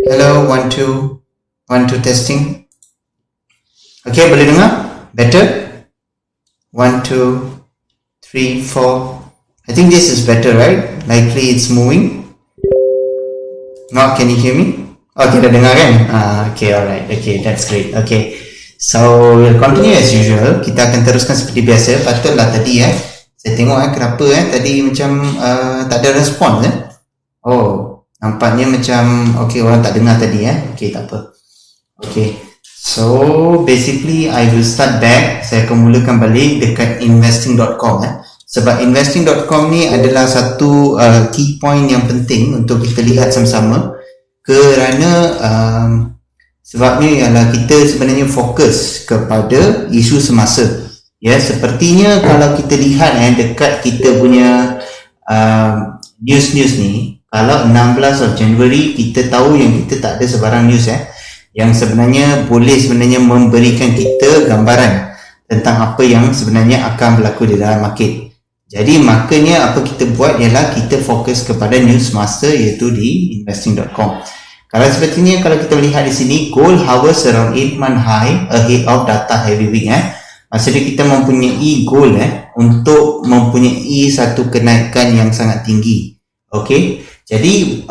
Hello, one two, one two testing. Okay, boleh dengar? Better? One two, three, four. I think this is better, right? Likely it's moving. No, can you hear me? Okay, dah dengar kan? Okay, alright. Okay, that's great. Okay, so we'll continue as usual. Kita akan teruskan seperti biasa. Patutlah tadi saya tengok kenapa tadi macam tak ada respon Oh, nampaknya macam okay, orang tak dengar tadi Okay, tak apa. Okay, so basically I will start back. Saya akan mulakan balik dekat investing.com sebab investing.com ni adalah satu key point yang penting untuk kita lihat sama-sama kerana sebabnya ialah kita sebenarnya fokus kepada isu semasa. Sepertinya kalau kita lihat dekat kita punya news ni, kalau 16 of January kita tahu yang kita tak ada sebarang news yang sebenarnya boleh memberikan kita gambaran tentang apa yang sebenarnya akan berlaku di dalam market. Jadi makanya apa kita buat ialah kita fokus kepada news semasa, iaitu di investing.com. Kalau sepertinya kalau kita melihat di sini, gold hovers around 8-month high ahead of data heavy week maksudnya kita mempunyai gold untuk mempunyai satu kenaikan yang sangat tinggi. Okay, jadi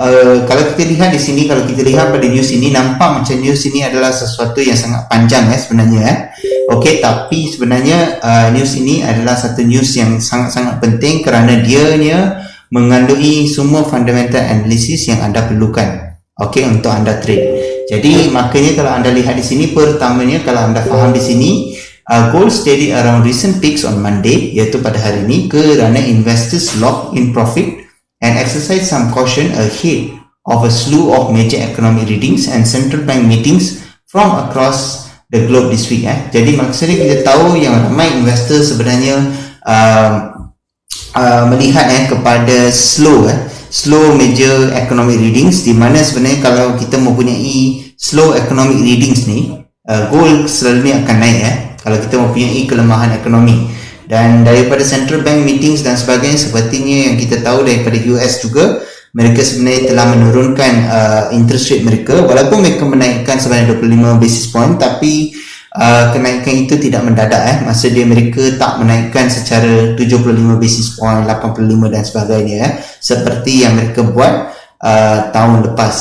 kalau kita lihat di sini, kalau kita lihat pada news ini, nampak macam news ini adalah sesuatu yang sangat panjang sebenarnya okay, tapi sebenarnya news ini adalah satu news yang sangat-sangat penting kerana dia mengandungi semua fundamental analysis yang anda perlukan okay, untuk anda trade. Jadi makanya kalau anda lihat di sini, pertamanya kalau anda faham di sini, gold steady around recent peaks on Monday, iaitu pada hari ini, kerana investors lock in profit and exercise some caution ahead of a slew of major economic readings and central bank meetings from across the globe this week. Jadi maksudnya kita tahu yang ramai investor sebenarnya melihat kepada slow major economic readings, di mana sebenarnya kalau kita mempunyai slow economic readings ni, gold selalunya akan naik kalau kita mempunyai kelemahan ekonomi. Dan daripada central bank meetings dan sebagainya, sepertinya yang kita tahu daripada US juga, mereka sebenarnya telah menurunkan interest rate mereka, walaupun mereka menaikkan sebanyak 25 basis point, tapi kenaikan itu tidak mendadak maksudnya mereka tak menaikkan secara 75 basis point, 85 dan sebagainya seperti yang mereka buat tahun lepas.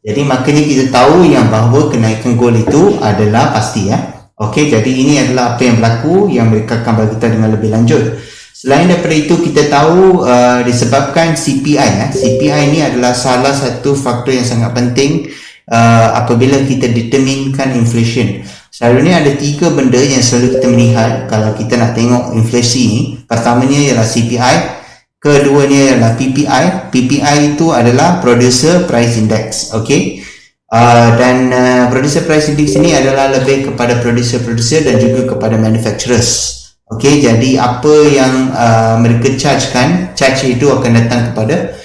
Jadi makanya kita tahu yang bahawa kenaikan gold itu adalah pasti Okey, jadi ini adalah apa yang berlaku yang mereka akan beritahu dengan lebih lanjut. Selain daripada itu, kita tahu disebabkan CPI CPI ini adalah salah satu faktor yang sangat penting apabila kita determinekan inflation. Selalunya ada 3 benda yang selalu kita melihat kalau kita nak tengok inflasi ni. Pertamanya ialah CPI, keduanya ialah PPI. PPI itu adalah Producer Price Index. Okey, dan Producer Price Index ini adalah lebih kepada producer dan juga kepada manufacturers. Okey, jadi apa yang mereka charge itu akan datang kepada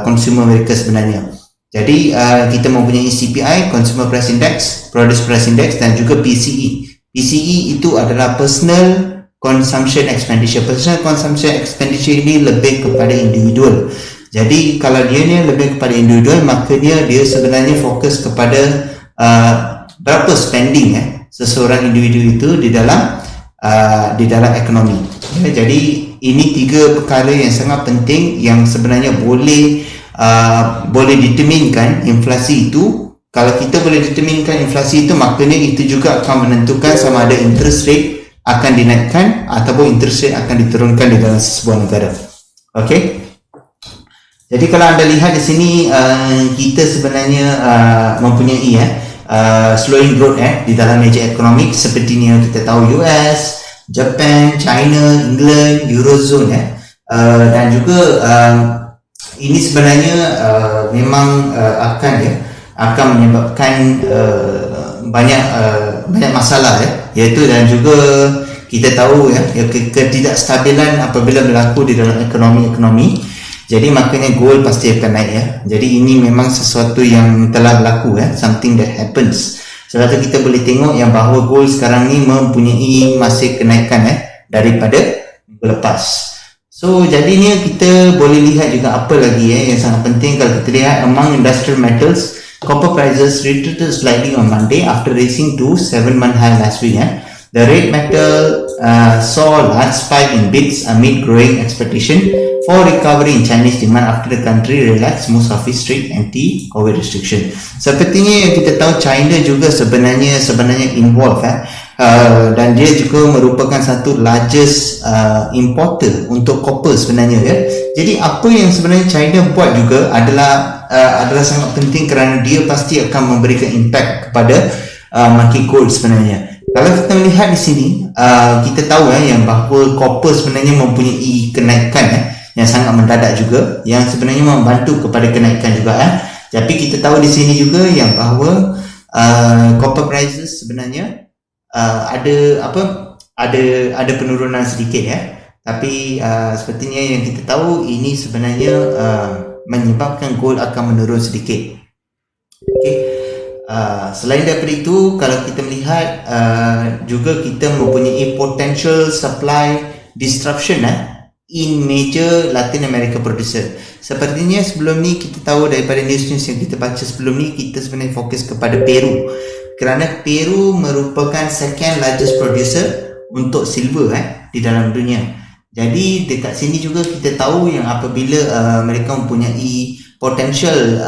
consumer mereka sebenarnya. Jadi kita mempunyai CPI, Consumer Price Index, Producer Price Index dan juga PCE. PCE itu adalah Personal Consumption Expenditure. Personal Consumption Expenditure ini lebih kepada individual. Jadi kalau dia ni lebih kepada individual, maka dia sebenarnya fokus kepada berapa spending seseorang individu itu di dalam ekonomi. Jadi ini 3 perkara yang sangat penting yang sebenarnya boleh determinekan inflasi itu. Kalau kita boleh determinekan inflasi itu, maknanya itu juga akan menentukan sama ada interest rate akan dinaikkan ataupun interest rate akan diturunkan di dalam sebuah negara. Okey. Jadi kalau anda lihat di sini, kita sebenarnya mempunyai slowing growth di dalam major ekonomi seperti yang kita tahu, US, Japan, China, England, Eurozone dan juga ini sebenarnya memang akan menyebabkan banyak masalah iaitu, dan juga kita tahu ketidakstabilan apabila berlaku di dalam ekonomi. Jadi makanya gold pasti akan naik Jadi ini memang sesuatu yang telah berlaku something that happens. Sebab tu kita boleh tengok yang bahawa gold sekarang ni mempunyai masih kenaikan daripada minggu lepas. So jadinya kita boleh lihat juga apa lagi yang sangat penting. Kalau kita lihat among industrial metals, Copper prices retreated slightly on Monday after racing to 7-month high last week. The red metal saw a large spike in bids amid growing expectation for recovery in Chinese demand after the country relaxed most of its strict anti-COVID restriction. Sepertinya yang kita tahu, China juga sebenarnya involved dan dia juga merupakan satu largest importer untuk copper sebenarnya ya. Jadi apa yang sebenarnya China buat juga adalah sangat penting kerana dia pasti akan memberikan impact kepada market gold sebenarnya. Kalau kita melihat di sini, kita tahu yang bahawa copper sebenarnya mempunyai kenaikan yang sangat mendadak juga, yang sebenarnya membantu kepada kenaikan juga. Tapi kita tahu di sini juga yang bahawa copper prices sebenarnya ada penurunan sedikit Tapi sepertinya yang kita tahu ini sebenarnya menyebabkan gold akan menurun sedikit. Okey. Selain daripada itu, kalau kita melihat juga kita mempunyai potential supply disruption in major Latin America producer. Sepertinya sebelum ni kita tahu daripada news-news yang kita baca sebelum ni, kita sebenarnya fokus kepada Peru, kerana Peru merupakan second largest producer untuk silver di dalam dunia. Jadi dekat sini juga kita tahu yang apabila mereka mempunyai potential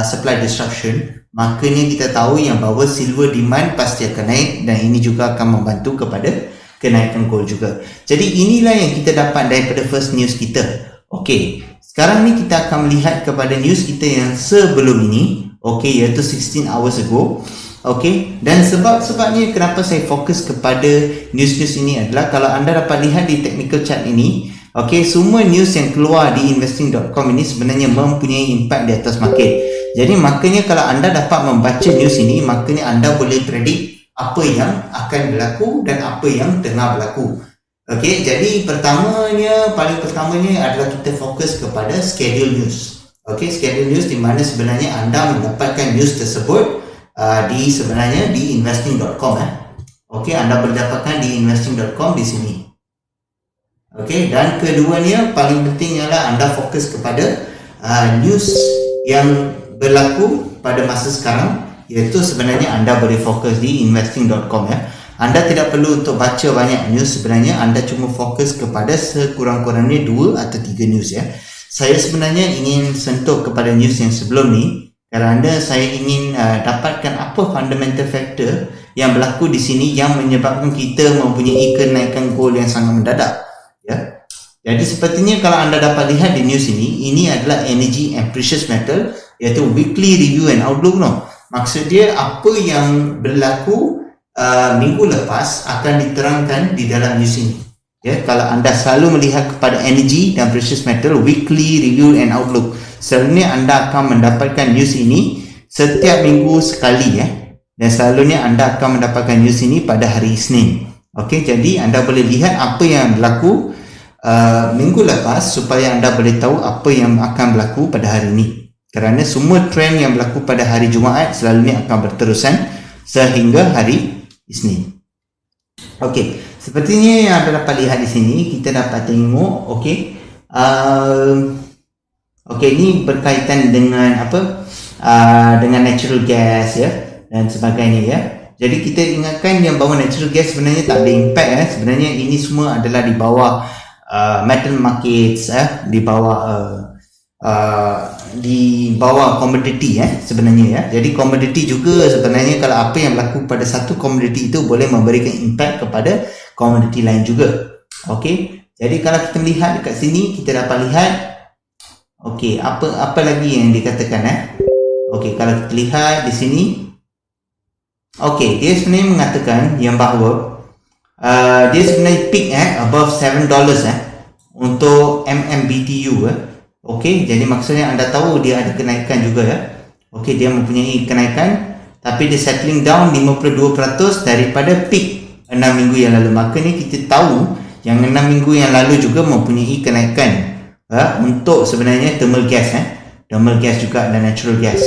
supply disruption, makanya kita tahu yang bahawa silver demand pasti akan naik, dan ini juga akan membantu kepada kenaikan gold juga. Jadi inilah yang kita dapat daripada first news kita. Okey, sekarang ni kita akan melihat kepada news kita yang sebelum ini, iaitu 16 hours ago. Okey, dan sebabnya kenapa saya fokus kepada news-news ini adalah kalau anda dapat lihat di technical chart ini, semua news yang keluar di investing.com ini sebenarnya mempunyai impact di atas market. Jadi makanya kalau anda dapat membaca news ini, makanya anda boleh predict apa yang akan berlaku dan apa yang tengah berlaku. Okey, jadi paling pertamanya adalah kita fokus kepada schedule news. Okey, schedule news di mana sebenarnya anda mendapatkan news tersebut di investing.com Okey, anda boleh dapatkan di investing.com di sini. Okey, dan keduanya paling penting ialah anda fokus kepada news yang berlaku pada masa sekarang, iaitu sebenarnya anda boleh fokus di investing.com Anda tidak perlu untuk baca banyak news sebenarnya, anda cuma fokus kepada sekurang-kurangnya 2 atau 3 news Saya sebenarnya ingin sentuh kepada news yang sebelum ni kerana saya ingin dapatkan apa fundamental factor yang berlaku di sini yang menyebabkan kita mempunyai kenaikan gold yang sangat mendadak. Jadi sepertinya kalau anda dapat lihat di news ini adalah energy and precious metal, iaitu weekly review and outlook. Maksud dia apa yang berlaku minggu lepas akan diterangkan di dalam news ini. Kalau anda selalu melihat kepada energy dan precious metal, weekly review and outlook, selalunya anda akan mendapatkan news ini setiap minggu sekali dan selalunya anda akan mendapatkan news ini pada hari Isnin. Okey, jadi anda boleh lihat apa yang berlaku minggu lepas supaya anda boleh tahu apa yang akan berlaku pada hari ini, kerana semua trend yang berlaku pada hari Jumaat selalunya akan berterusan sehingga hari Isnin. Okey, sepertinya yang anda dapat lihat di sini, kita dapat tengok ini berkaitan dengan dengan natural gas dan sebagainya Jadi kita ingatkan yang bahawa natural gas sebenarnya tak ada impact sebenarnya ini semua adalah di bawah metal markets di bawah komoditi sebenarnya Jadi komoditi juga sebenarnya, kalau apa yang berlaku pada satu komoditi itu boleh memberikan impact kepada komoditi lain juga. Okey, jadi kalau kita melihat dekat sini, kita dapat lihat apa lagi yang dikatakan Okey, kalau kita lihat di sini, dia sebenarnya mengatakan yang bahawa dia sebenarnya peak above $7 untuk MMBTU Okey, jadi maksudnya anda tahu dia ada kenaikan juga Okey, dia mempunyai kenaikan, tapi dia settling down 52% daripada peak 6 minggu yang lalu. Makanya kita tahu yang 6 minggu yang lalu juga mempunyai kenaikan untuk sebenarnya thermal gas juga dan natural gas.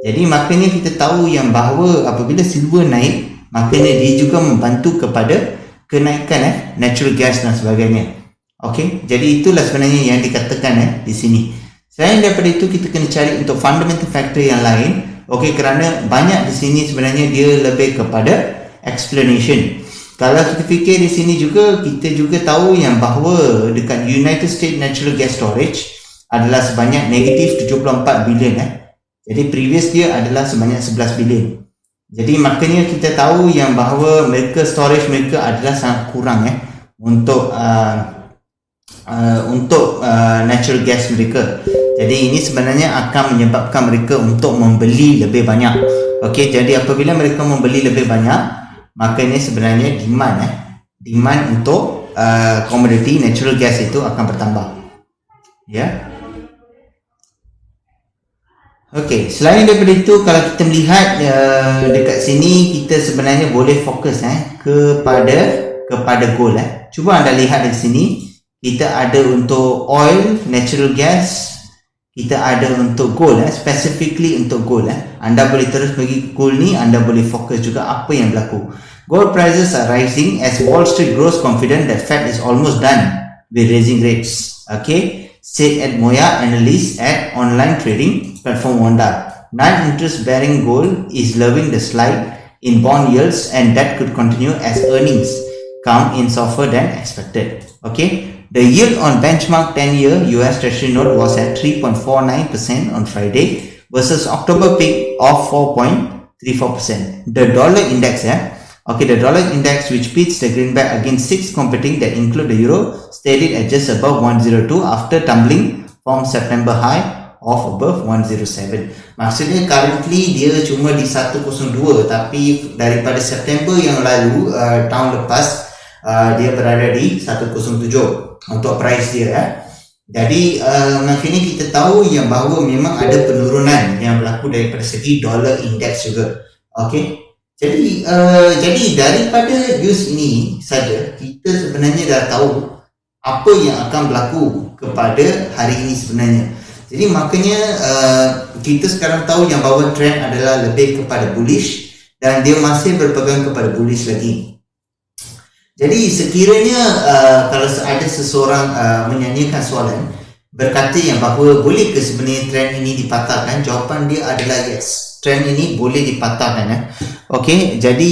Jadi makanya kita tahu yang bahawa apabila silver naik, makanya dia juga membantu kepada kenaikan natural gas dan sebagainya. Okey, jadi itulah sebenarnya yang dikatakan di sini. Selain daripada itu, kita kena cari untuk fundamental factor yang lain Okey, kerana banyak di sini sebenarnya dia lebih kepada explanation. Kalau kita fikir di sini juga, kita juga tahu yang bahawa dekat United States Natural Gas Storage adalah sebanyak negatif 74 bilion. Jadi previous dia adalah sebanyak 11 bilion. Jadi maknanya kita tahu yang bahawa mereka storage mereka adalah sangat kurang untuk natural gas mereka. Jadi ini sebenarnya akan menyebabkan mereka untuk membeli lebih banyak. Okey, jadi apabila mereka membeli lebih banyak, maka ini sebenarnya demand untuk komoditi natural gas itu akan bertambah. Ya. Okey, selain daripada itu, kalau kita melihat dekat sini, kita sebenarnya boleh fokus kepada gold. Cuba anda lihat di sini, kita ada untuk oil, natural gas, kita ada untuk gold, specifically untuk gold. Anda boleh terus pergi gold ni, anda boleh fokus juga apa yang berlaku. Gold prices are rising as Wall Street grows confident that Fed is almost done with raising rates. Okay, said Ed Moya, analyst at online trading platform Wanda. Non-interest bearing gold is loving the slide in bond yields, and that could continue as earnings come in softer than expected. Okay. The yield on benchmark 10-year US Treasury note was at 3.49% on Friday versus October peak of 4.34%. The dollar index, the dollar index, which beats the greenback against 6 competing that include the euro, steadied at just above 102 after tumbling from September high of above 107. Maksudnya currently dia cuma di 102, tapi daripada September yang lalu tahun lepas dia berada di 107 untuk price dia. Jadi maknanya kita tahu yang bahawa memang ada penurunan yang berlaku daripada segi dollar index juga. Okey. Jadi daripada news ini saja kita sebenarnya dah tahu apa yang akan berlaku kepada hari ini sebenarnya. Jadi maknanya kita sekarang tahu yang bahawa trend adalah lebih kepada bullish dan dia masih berpegang kepada bullish lagi. Jadi sekiranya kalau ada seseorang menyanyikan soalan berkata yang bahawa boleh ke sebenarnya trend ini dipatahkan, jawapan dia adalah yes. Trend ini boleh dipatahkan. Okey, jadi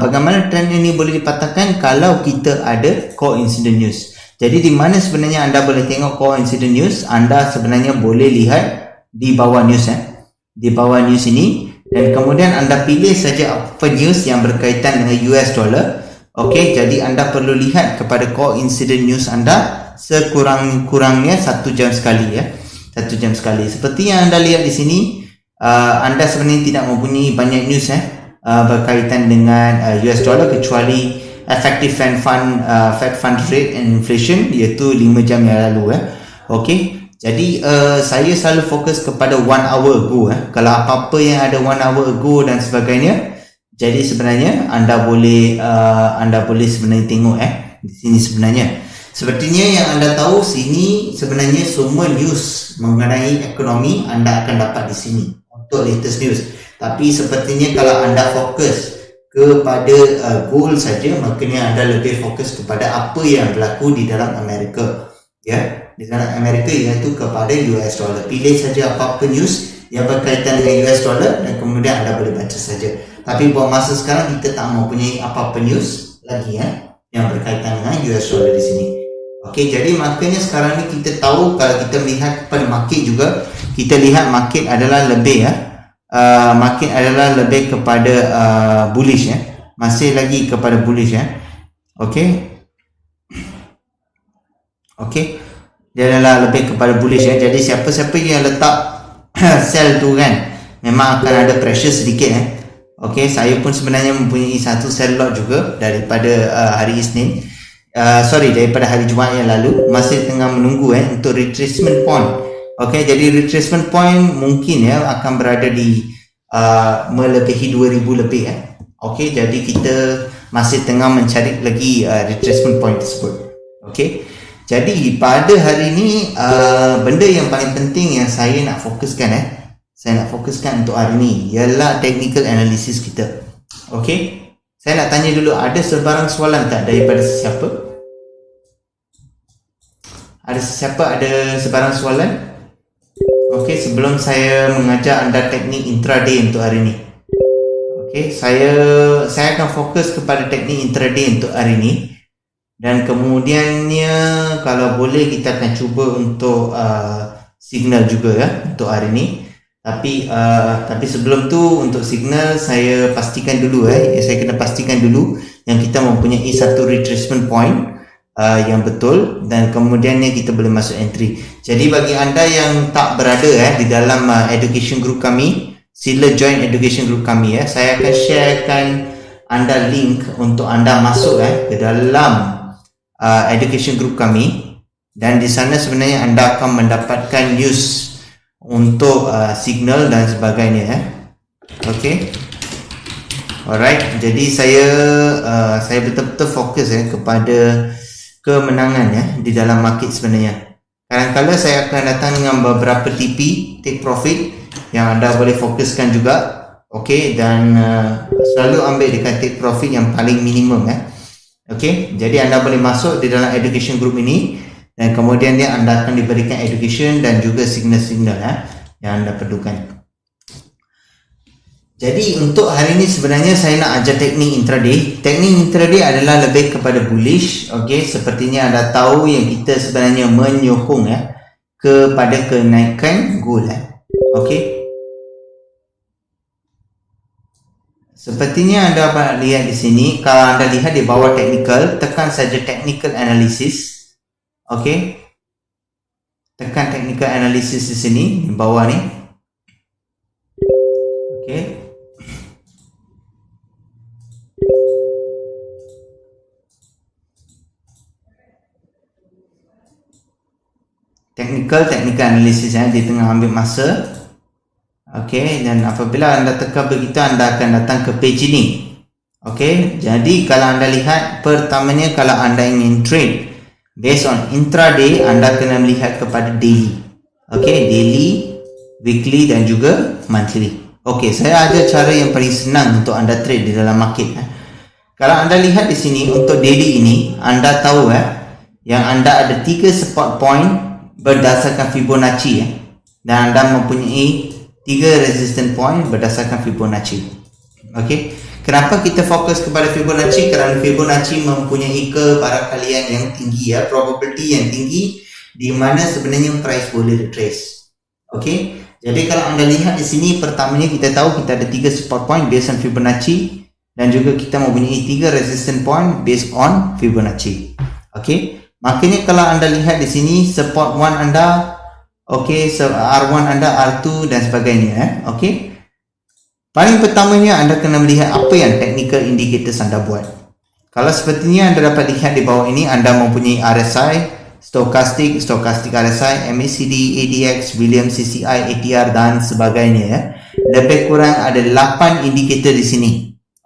bagaimana trend ini boleh dipatahkan? Kalau kita ada core incident news. Jadi di mana sebenarnya anda boleh tengok core incident news? Anda sebenarnya boleh lihat di bawah news di bawah news ini, dan kemudian anda pilih saja apa news yang berkaitan dengan US dollar. Okey, jadi anda perlu lihat kepada core incident news anda sekurang-kurangnya 1 jam sekali 1 jam sekali. Seperti yang anda lihat di sini, anda sebenarnya tidak mempunyai banyak news berkaitan dengan US dollar kecuali effective Fed fund rate and inflation, iaitu 5 jam yang lalu. Okey, jadi saya selalu fokus kepada 1 hour ago. Kalau apa-apa yang ada 1 hour ago dan sebagainya, jadi sebenarnya anda boleh sebenarnya tengok di sini sebenarnya. Sepertinya yang anda tahu sini sebenarnya semua news mengenai ekonomi anda akan dapat di sini untuk latest news. Tapi sepertinya kalau anda fokus kepada gold saja, maknanya anda lebih fokus kepada apa yang berlaku di dalam Amerika. Di dalam Amerika, iaitu kepada US dollar. Pilih saja apa-apa news yang berkaitan dengan US dollar dan kemudian anda boleh baca saja. Tapi buat masa sekarang kita tak mempunyai apa-apa news lagi yang berkaitan dengan US dollar di sini. Okey, jadi maknanya sekarang ni kita tahu kalau kita melihat kepada market juga, kita lihat market adalah lebih market adalah lebih kepada bullish masih lagi kepada bullish Okey. Okey. Dia adalah lebih kepada bullish Jadi siapa-siapa yang letak sell tu kan, memang akan ada pressure sedikit Okey, saya pun sebenarnya mempunyai satu sell lot juga daripada hari Isnin. Daripada hari Jumaat yang lalu, masih tengah menunggu untuk retracement point. Okey, jadi retracement point mungkin akan berada di melebihi 2000 lebih Okey, jadi kita masih tengah mencari lagi retracement point tersebut. Okey. Jadi pada hari ini benda yang paling penting yang saya nak fokuskan untuk hari ini ialah technical analysis kita. Okey. Saya nak tanya dulu, ada sebarang soalan tak daripada sesiapa? Ada sesiapa ada sebarang soalan? Okey, sebelum saya mengajar anda teknik intraday untuk hari ini. Okey, saya akan fokus kepada teknik intraday untuk hari ini. Dan kemudiannya kalau boleh kita akan cuba untuk signal juga ya untuk hari ini. Tapi sebelum tu untuk signal saya pastikan dulu saya kena pastikan dulu yang kita mempunyai satu retracement point yang betul, dan kemudiannya kita boleh masuk entry. Jadi bagi anda yang tak berada di dalam education group kami, sila join education group kami saya akan sharekan anda link untuk anda masuk ke dalam education group kami, dan di sana sebenarnya anda akan mendapatkan news untuk signal dan sebagainya Okey. Alright, jadi saya betul-betul fokus kepada kemenangan di dalam market sebenarnya. Kadang-kadang saya akan datang dengan beberapa TP, take profit, yang anda boleh fokuskan juga. Okey, dan selalu ambil dekat take profit yang paling minimum Okey, jadi anda boleh masuk di dalam education group ini, dan kemudian anda akan diberikan education dan juga signal-signal yang anda perlukan. Jadi untuk hari ini sebenarnya saya nak ajar teknik intraday. Teknik intraday adalah lebih kepada bullish. Okey, sepertinya anda tahu yang kita sebenarnya menyokong kepada kenaikan gold Okey. Sepertinya anda dapat lihat di sini. Kalau anda lihat di bawah technical, tekan saja technical analysis. Okey, tekan technical analysis di sini di bawah ni. Okey, technical analysis dia tengah ambil masa. Okey, dan apabila anda tekan begitu, anda akan datang ke page ini. Okey, jadi kalau anda lihat, pertamanya kalau anda ingin trade based on intraday, anda kena melihat kepada daily. Okey, daily, weekly dan juga monthly. Okey, saya ada cara yang paling senang untuk anda trade di dalam market. Kalau anda lihat di sini untuk daily ini, anda tahu yang anda ada 3 support point berdasarkan Fibonacci dan anda mempunyai 3 resistance point berdasarkan Fibonacci. Okey, kenapa kita fokus kepada Fibonacci? Kerana Fibonacci mempunyai kebarangkalian yang tinggi probability yang tinggi di mana sebenarnya price boleh retrace. Okey, jadi kalau anda lihat di sini, pertamanya kita tahu kita ada 3 support point based on Fibonacci, dan juga kita mempunyai 3 resistance point based on Fibonacci. Okey, makanya kalau anda lihat di sini support 1 anda, okey, R1 anda, R2 dan sebagainya okey. Paling pertamanya anda kena melihat apa yang technical indicators anda buat. Kalau sepertinya anda dapat lihat di bawah ini, anda mempunyai RSI, stochastic RSI, MACD, ADX, Williams CCI, ATR dan sebagainya Lebih kurang ada 8 indikator di sini.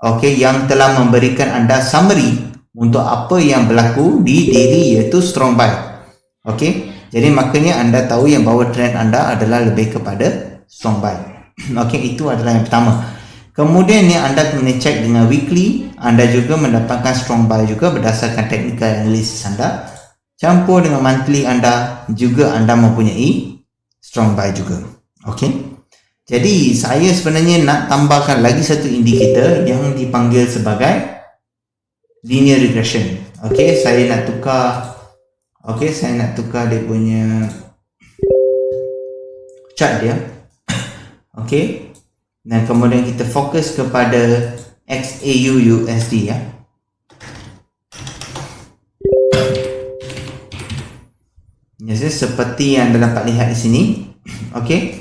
Okey, yang telah memberikan anda summary untuk apa yang berlaku di daily, iaitu strong buy. Okey, jadi makanya anda tahu yang bahawa trend anda adalah lebih kepada strong buy. Okey, itu adalah yang pertama. Kemudian ni anda kena check dengan weekly, anda juga mendapatkan strong buy juga berdasarkan technical analysis anda. Campur dengan monthly anda, juga anda mempunyai strong buy juga. Okey, jadi saya sebenarnya nak tambahkan lagi satu indikator yang dipanggil sebagai linear regression. Okey, saya nak tukar dia punya chart dia. Okey, dan kemudian kita fokus kepada XAU USD seperti yang anda dapat lihat di sini. Okey,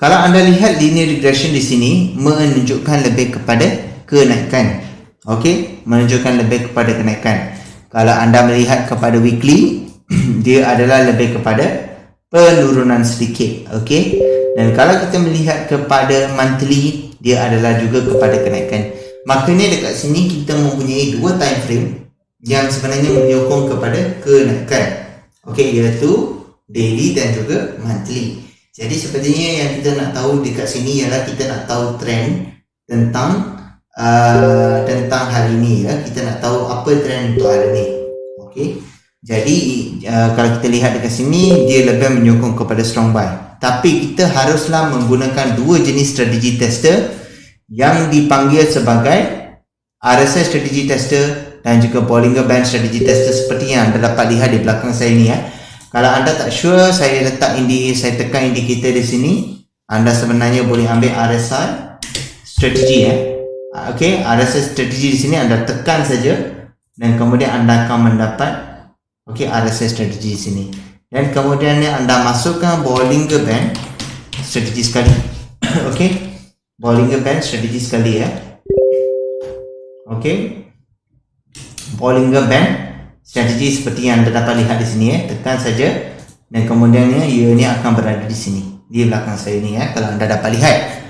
kalau anda lihat linear regression di sini menunjukkan lebih kepada kenaikan. Okey, menunjukkan lebih kepada kenaikan. Kalau anda melihat kepada weekly, dia adalah lebih kepada penurunan sedikit. Okey, dan kalau kita melihat kepada monthly, dia adalah juga kepada kenaikan. Makanya dekat sini kita mempunyai 2 time frame yang sebenarnya menyokong kepada kenaikan. Okey, iaitu daily dan juga monthly. Jadi sepertinya yang kita nak tahu dekat sini ialah kita nak tahu trend tentang hari ini Kita nak tahu apa trend untuk hari ini. Okey, Jadi kalau kita lihat dekat sini, dia lebih menyokong kepada strong buy. Tapi kita haruslah menggunakan dua jenis strategi tester yang dipanggil sebagai RSI strategy tester dan juga Bollinger Band strategy tester, seperti yang anda dapat lihat di belakang saya ni ya. Kalau anda tak sure, saya letak saya tekan indikator di sini. Anda sebenarnya boleh ambil RSI strategy ya. Okey, RSI strategy di sini anda tekan saja dan kemudian anda akan mendapat RSI strategi di sini. Dan kemudian anda masukkan Bollinger Band strategi sekali. Bollinger Band strategi sekali ya. Bollinger Band strategi seperti yang anda dapat lihat di sini ya. Tekan saja dan kemudian ia akan berada di sini di belakang saya ni ya, kalau anda dapat lihat.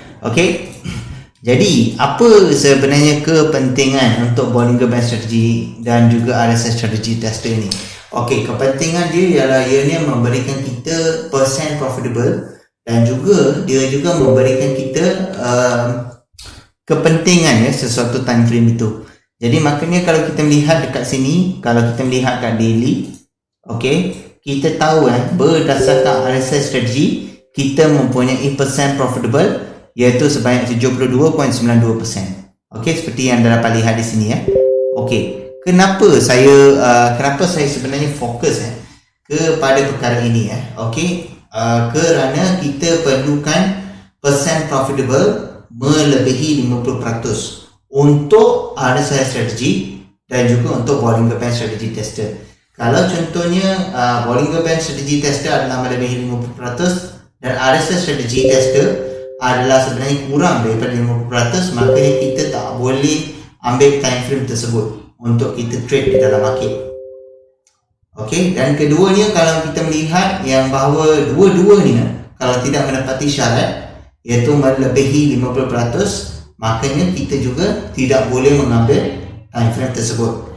Jadi apa sebenarnya kepentingan untuk Bollinger Band strategi dan juga RSI strategi tester ni? Kepentingan dia ialah ianya memberikan kita percent profitable dan juga dia juga memberikan kita kepentingan ya sesuatu time frame itu. Jadi makanya kalau kita melihat dekat sini, kalau kita melihat kat daily, kita tahu berdasarkan RSI strategi kita mempunyai percent profitable iaitu sebanyak 72.92%. Seperti yang anda dapat lihat di sini ya. Kenapa saya sebenarnya fokus kepada perkara ini ya. Kerana kita perlukan percent profitable melebihi 50% untuk RSI strategi dan juga untuk Bollinger Band strategi tester. Kalau contohnya Bollinger Band strategi tester adalah melebihi 50% dan RSI strategi tester adalah sebenarnya kurang daripada 50%, maka kita tak boleh ambil time frame tersebut untuk kita trade di dalam market. Dan keduanya, kalau kita melihat yang bahawa dua-dua ni kalau tidak menepati syarat iaitu melebihi 50%, makanya kita juga tidak boleh mengambil time frame tersebut.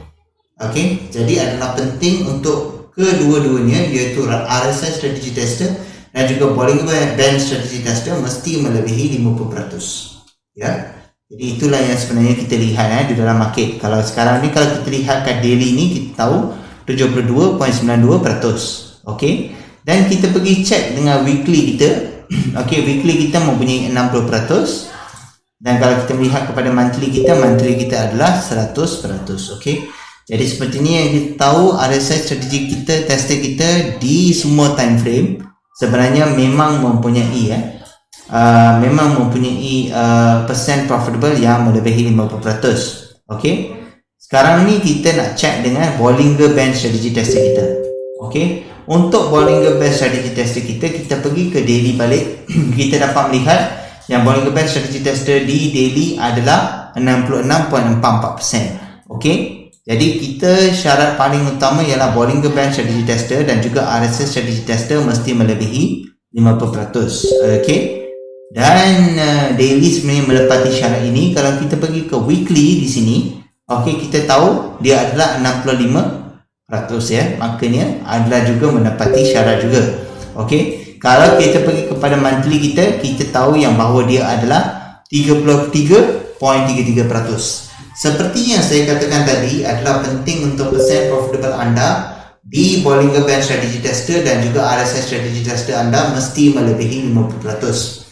Jadi adalah penting untuk kedua-duanya iaitu RSI strategy tester dan juga Bollinger Band strategy tester mesti melebihi 50%. Ya. Jadi itulah yang sebenarnya kita lihat di dalam market. Kalau sekarang ni kalau kita lihat kat daily ni, kita tahu 72.92%. Dan kita pergi check dengan weekly kita. Weekly kita mempunyai 60%. Dan kalau kita melihat kepada monthly kita adalah 100%. Jadi seperti ni yang kita tahu, RSI strategi kita, tester kita di semua time frame sebenarnya memang mempunyai percent profitable yang melebihi 50%. Sekarang ni kita nak check dengan Bollinger Band strategy tester kita. Untuk Bollinger Band strategy tester kita pergi ke daily balik. Kita dapat melihat yang Bollinger Band strategy tester di daily adalah 66.44%. Jadi kita syarat paling utama ialah Bollinger Band strategy tester dan juga RSI strategy tester mesti melebihi 50%. Dan daily sebenarnya menepati syarat ini. Kalau kita pergi ke weekly di sini, kita tahu dia adalah 65% ya. Maknanya adalah juga menepati syarat juga. Kalau kita pergi kepada monthly kita tahu yang bahawa dia adalah 33.33%. Seperti yang saya katakan tadi, adalah penting untuk percent profitable anda di Bollinger Band strategy tester dan juga RSI strategy tester anda mesti melebihi 50%.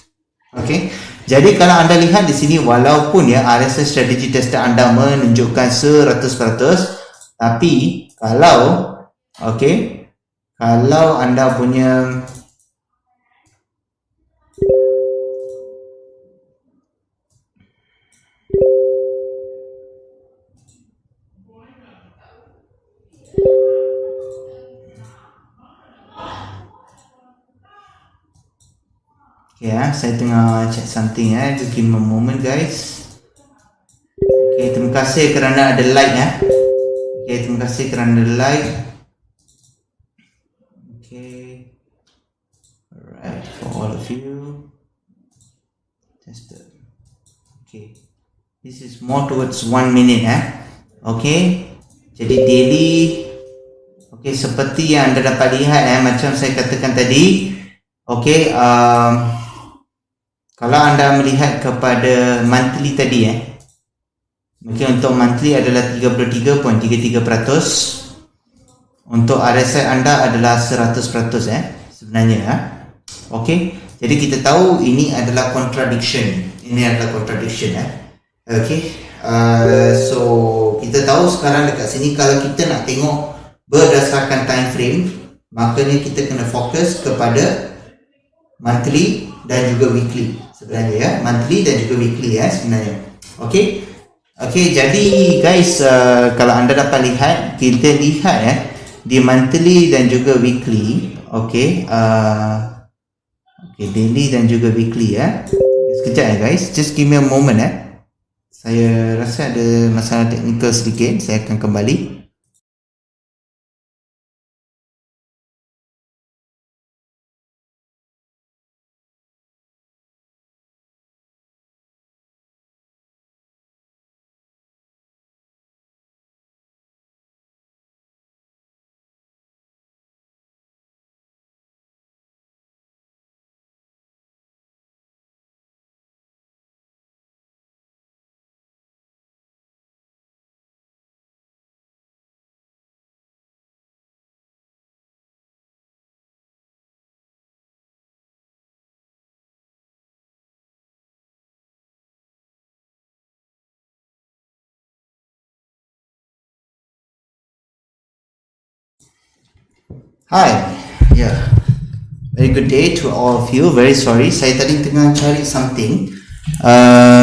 Jadi kalau anda lihat di sini, walaupun ya RSI strategy tester anda menunjukkan 100%, tapi kalau anda punya saya tengah check something give me a moment guys. Terima kasih kerana ada like terima kasih kerana ada like. Alright, for all of you. Tester. This is more towards 1 minute jadi daily. Seperti yang anda dapat lihat macam saya katakan tadi. Kalau anda melihat kepada monthly tadi untuk monthly adalah 33.33%. untuk RSI anda adalah 100% sebenarnya. Okey, jadi kita tahu ini adalah contradiction. Okey, so kita tahu sekarang dekat sini kalau kita nak tengok berdasarkan time frame, makanya kita kena fokus kepada monthly dan juga weekly sebenarnya, monthly dan juga weekly sebenarnya. Okey, jadi guys, kalau anda dapat lihat, kita lihat di monthly dan juga weekly. Okey, daily dan juga weekly sekejap guys, just give me a moment saya rasa ada masalah teknikal sedikit, saya akan kembali. Hi, very good day to all of you. Very sorry, saya tadi tengah cari something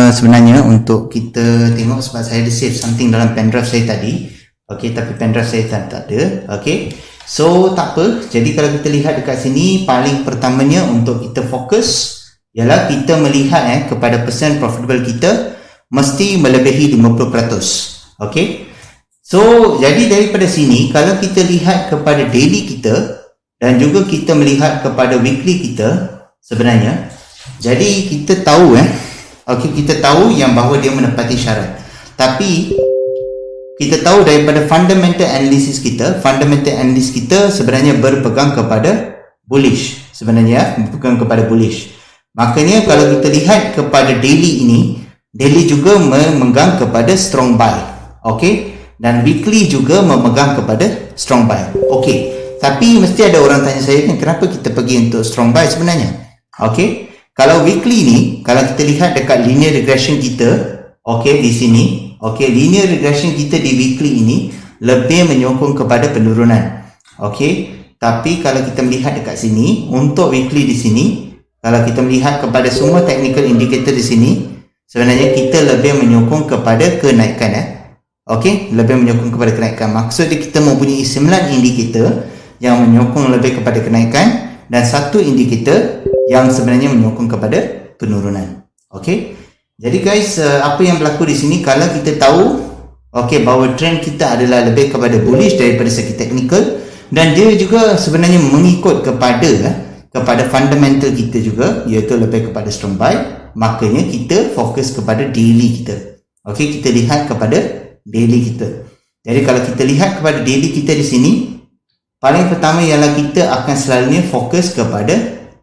sebenarnya untuk kita tengok, sebab saya ada save something dalam pendrive saya tadi. Okey, tapi pendrive saya tak ada. Okey, so tak apa. Jadi kalau kita lihat dekat sini, paling pertamanya untuk kita fokus ialah kita melihat kepada percent profitable kita mesti melebihi 50%. Okey, so jadi daripada sini, kalau kita lihat kepada daily kita dan juga kita melihat kepada weekly kita sebenarnya, jadi kita tahu kita tahu yang bahawa dia menepati syarat. Tapi kita tahu daripada fundamental analysis kita sebenarnya berpegang kepada bullish sebenarnya, berpegang kepada bullish. Makanya kalau kita lihat kepada daily ini, daily juga memegang kepada strong buy. Okey, dan weekly juga memegang kepada strong buy. Okey, tapi mesti ada orang tanya saya, kenapa kita pergi untuk strong buy sebenarnya? Okey, kalau weekly ni, kalau kita lihat dekat linear regression kita, okey, di sini, okey, linear regression kita di weekly ini lebih menyokong kepada penurunan. Okey, tapi kalau kita melihat dekat sini, untuk weekly di sini, kalau kita melihat kepada semua technical indicator di sini, sebenarnya kita lebih menyokong kepada kenaikan. Okey, lebih menyokong kepada kenaikan. Maksudnya kita mempunyai 9 indikator yang menyokong lebih kepada kenaikan dan 1 indikator yang sebenarnya menyokong kepada penurunan. Okey, jadi guys, apa yang berlaku di sini, kalau kita tahu bahawa trend kita adalah lebih kepada bullish daripada segi teknikal, dan dia juga sebenarnya mengikut kepada fundamental kita juga, iaitu lebih kepada strong buy, makanya kita fokus kepada daily kita. Okey, kita lihat kepada daily kita. Jadi kalau kita lihat kepada daily kita di sini, paling pertama ialah kita akan selalunya fokus kepada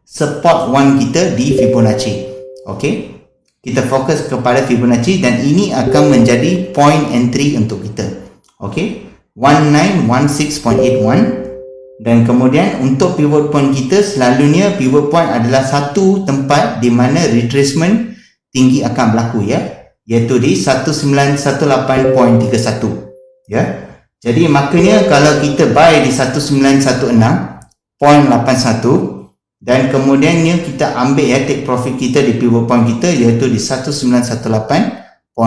support 1 kita di Fibonacci. Okey, kita fokus kepada Fibonacci dan ini akan menjadi point entry untuk kita. Okey, 1916.81. Dan kemudian untuk pivot point kita, selalunya pivot point adalah satu tempat di mana retracement tinggi akan berlaku, iaitu di 1918.31. Jadi maknanya kalau kita buy di 1916.81 dan kemudiannya kita ambil take profit kita di pivot point kita, iaitu di 1918.31.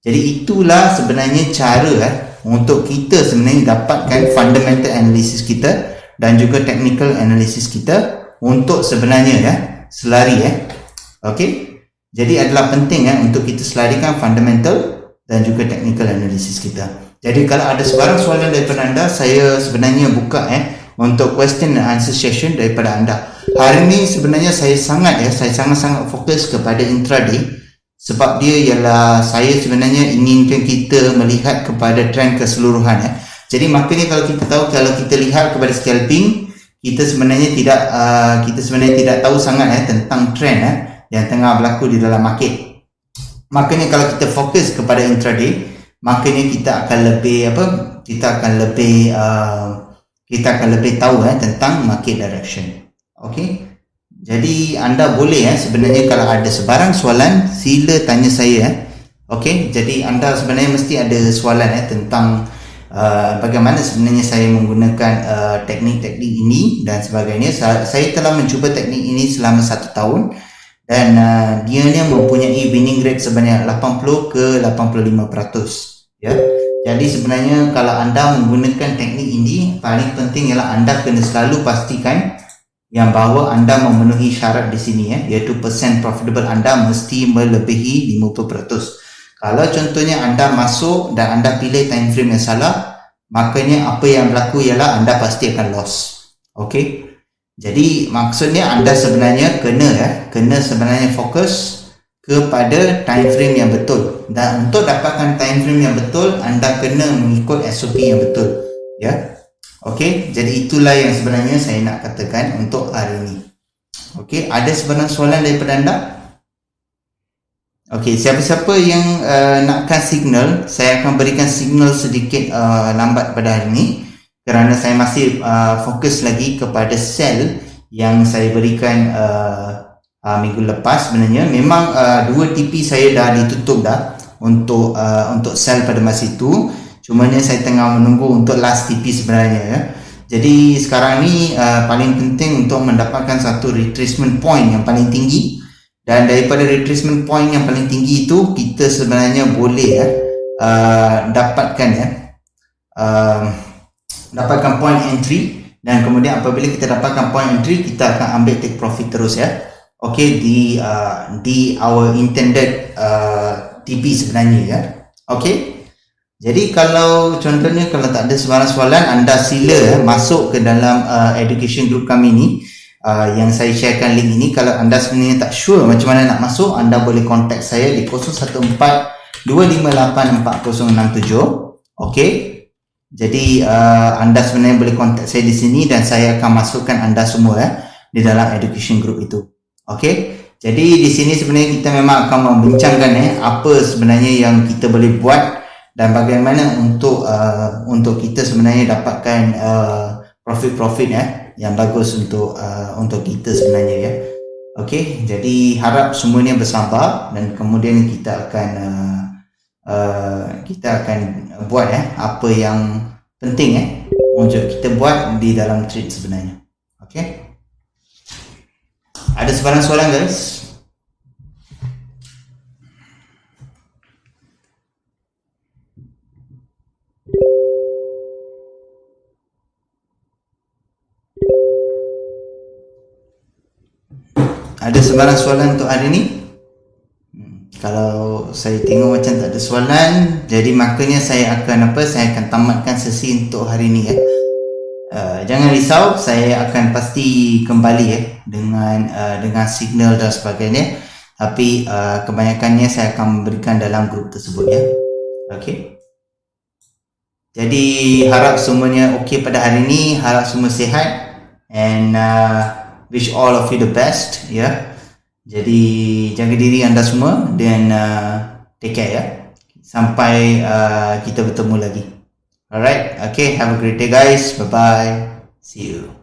Jadi itulah sebenarnya cara untuk kita sebenarnya dapatkan fundamental analysis kita dan juga technical analysis kita untuk sebenarnya selari. Okey, jadi adalah penting untuk kita selarikan fundamental dan juga technical analysis kita. Jadi kalau ada sebarang soalan daripada anda, saya sebenarnya buka untuk question and answer session daripada anda. Hari ini sebenarnya saya sangat-sangat fokus kepada intraday, sebab dia ialah saya sebenarnya inginkan kita melihat kepada trend keseluruhan. Jadi maknanya kalau kita tahu, kalau kita lihat kepada scalping, kita sebenarnya tidak tahu sangat tentang trend yang tengah berlaku di dalam market. Maknanya kalau kita fokus kepada intraday, maknanya kita akan lebih kita akan lebih tahu tentang market direction. Okay, jadi anda boleh sebenarnya kalau ada sebarang soalan sila tanya saya. Okay, jadi anda sebenarnya mesti ada soalan tentang bagaimana sebenarnya saya menggunakan teknik-teknik ini dan sebagainya. Saya telah mencuba teknik ini selama 1 tahun dan dia ni mempunyai winning rate sebanyak 80 ke 85%, ya. Jadi sebenarnya kalau anda menggunakan teknik ini, paling penting ialah anda kena selalu pastikan yang bahawa anda memenuhi syarat di sini, iaitu persen profitable anda mesti melebihi 50%. Kalau contohnya anda masuk dan anda pilih time frame yang salah, makanya apa yang berlaku ialah anda pasti akan loss. Okey. Jadi maksudnya anda sebenarnya kena sebenarnya fokus kepada time frame yang betul. Dan untuk dapatkan time frame yang betul, anda kena mengikut SOP yang betul, ya. Okey, jadi itulah yang sebenarnya saya nak katakan untuk hari ini. Okey, ada sebenarnya soalan daripada anda? Okey, siapa-siapa yang nakkan signal, saya akan berikan signal sedikit lambat pada hari ini kerana saya masih fokus lagi kepada sell yang saya berikan minggu lepas. Sebenarnya memang 2 TP saya dah ditutup dah untuk sell pada masa itu. Cumanya saya tengah menunggu untuk last TP sebenarnya, ya. Jadi sekarang ni paling penting untuk mendapatkan satu retracement point yang paling tinggi. Dan daripada retracement point yang paling tinggi itu, kita sebenarnya boleh dapatkan point entry, dan kemudian apabila kita dapatkan point entry, kita akan ambil take profit terus, ya. Okay, di our intended TP sebenarnya, ya. Okay. Jadi kalau contohnya kalau tak ada sebarang soalan, anda sila masuk ke dalam education group kami ni. Yang saya sharekan link ini. Kalau anda sebenarnya tak sure macam mana nak masuk, anda boleh contact saya di 014-258-4067. ok, jadi anda sebenarnya boleh contact saya di sini dan saya akan masukkan anda semua di dalam education group itu. ok, jadi di sini sebenarnya kita memang akan membincangkan apa sebenarnya yang kita boleh buat dan bagaimana untuk kita sebenarnya dapatkan profit yang bagus untuk kita sebenarnya, ya. Okey, jadi harap semuanya bersabar dan kemudian kita akan buat apa yang penting untuk kita buat di dalam trade sebenarnya. Okey. Ada sebarang soalan, guys? Ada sebarang soalan untuk hari ni? Kalau saya tengok macam tak ada soalan, jadi makanya saya akan tamatkan sesi untuk hari ni, ya. Jangan risau, saya akan pasti kembali dengan signal dan sebagainya. Tapi kebanyakannya saya akan memberikan dalam grup tersebut, ya. Okey. Jadi harap semuanya okey pada hari ni, harap semua sihat and wish all of you the best, ya. Jadi jaga diri anda semua dan take care, ya. Sampai kita bertemu lagi. Alright, okay, have a great day, guys. Bye bye. See you.